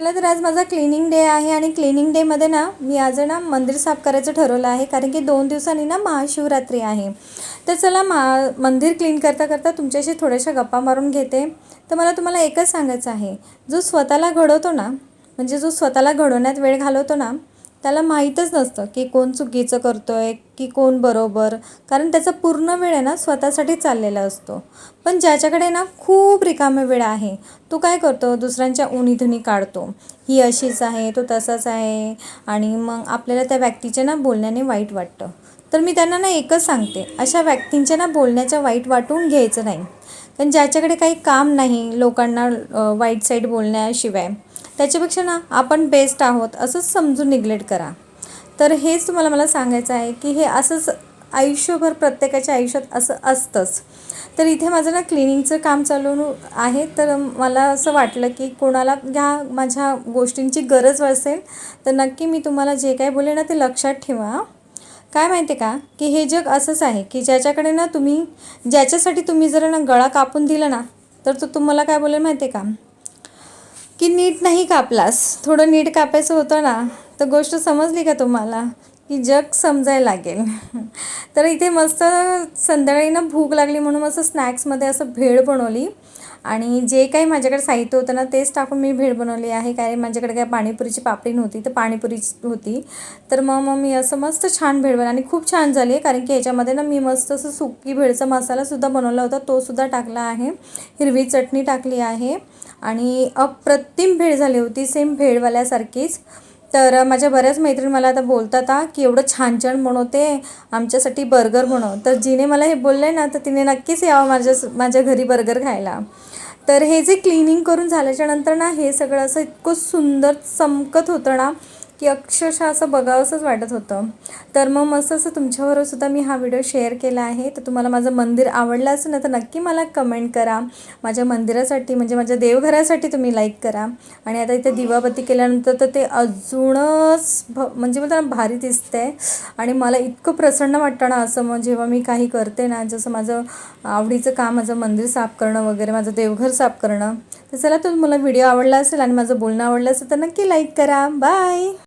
मला तर आज माझा क्लिनिंग डे आहे आणि क्लिनिंग डेमध्ये ना मी आज ना मंदिर साफ करायचं ठरवलं आहे, कारण की 2 दिवसांनी ना महाशिवरात्री आहे. तर चला मंदिर क्लीन करता करता तुमच्याशी थोड्याशा गप्पा मारून घेते. तर मला तुम्हाला एकच सांगायचं आहे, जो स्वतःला घडवतो ना, म्हणजे जो स्वतःला घडवण्यात वेळ घालवतो ना, त्याला माहीतच नसतं की कोण चुकीचं करतो आहे की कोण बरोबर, कारण त्याचा पूर्ण वेळ आहे ना स्वतःसाठी चाललेला असतो. पण ज्याच्याकडे ना खूप रिकामे वेळ आहे, तो काय करतो, दुसऱ्यांच्या उणीधुणी काढतो. ही अशीच आहे, तो तसाच आहे, आणि मग आपल्याला त्या व्यक्तीच्या ना बोलण्याने वाईट वाटतं. तर मी त्यांना ना एकच सांगते, अशा व्यक्तींच्या ना बोलण्याच्या वाईट वाटून घ्यायचं नाही. पण ज्याच्याकडे काही काम नाही लोकांना वाईट साईड बोलण्याशिवाय, त्याच्यापेक्षा ना आपण बेस्ट आहोत असंच समजून निग्लेक्ट करा. तर हेच तुम्हाला मला सांगायचं आहे की हे असंच आयुष्यभर प्रत्येकाच्या आयुष्यात असं असतंच. तर इथे माझं ना क्लिनिंगचं काम चालू आहे. तर मला असं वाटलं की कोणाला ह्या माझ्या गोष्टींची गरज असेल तर नक्की मी तुम्हाला जे काही बोलले ना ते लक्षात ठेवा. काय माहिती आहे का, की हे जग असंच आहे की ज्याच्याकडे ना ज्याच्यासाठी तुम्ही जर ना गळा कापून दिला ना, तर तो तुम्हाला काय बोलेल माहिती आहे का, की नीट नाही कापलास, थोडं नीट कापायचं होतं ना. तर गोष्ट समजली का तुम्हाला, की जग समजायला लागेल. तर इथे मस्त संध्याकाळी ना भूक लागली म्हणून मस्त स्नॅक्समध्ये असं भेळ बनवली, आणि जे काही माझ्याकडे साहित्य होतं ना तेच टाकून मी भेळ बनवली आहे. काय माझ्याकडे काय पाणीपुरीची पापडी नव्हती, तर पाणीपुरी होती. तर मग मी असं मस्त छान भेळ बनवली आणि खूप छान झाली आहे, कारण की याच्यामध्ये ना मी मस्त असं सुकी भेळचा मसालासुद्धा बनवला होता, तोसुद्धा टाकला आहे. हिरवी चटणी टाकली आहे आणि अप्रतिम भेळ झाली होती, सेम भेळवाल्यासारखीच. तर माझ्या बऱ्याच मैत्रिणी मला आता बोलतात की एवढं छान छान बनवते, आमच्यासाठी बर्गर बनव. तर जिने मला हे बोललं आहे ना, तर तिने नक्कीच यावं माझ्या घरी बर्गर खायला. तर हे जे क्लिनिंग करून झाल्याच्यानंतर ना हे सगळं असं इतकं सुंदर चमकत होतं ना, की अक्षरशः असं बघावंसंच वाटत होतं. तर मग मस्त असं तुमच्याबरोबर सुद्धा मी हा व्हिडिओ शेअर केला आहे. तर तुम्हाला माझं मंदिर आवडलं असेल ना, तर नक्की मला कमेंट करा. माझ्या मंदिरासाठी म्हणजे माझ्या देवघरासाठी तुम्ही लाईक करा. आणि आता इथे दिवाबत्ती केल्यानंतर तर ते अजूनच म्हणजे मला भारी दिसते आहे. आणि मला इतकं प्रसन्न वाटतं ना असं, मग जेव्हा मी काही करते ना, जसं माझं आवडीचं काम, माझं मंदिर साफ करणं वगैरे, माझं देवघर साफ करणं. तर चला, तर मला व्हिडिओ आवडला असेल आणि माझं बोलणं आवडलं असेल तर नक्की लाईक करा. बाय.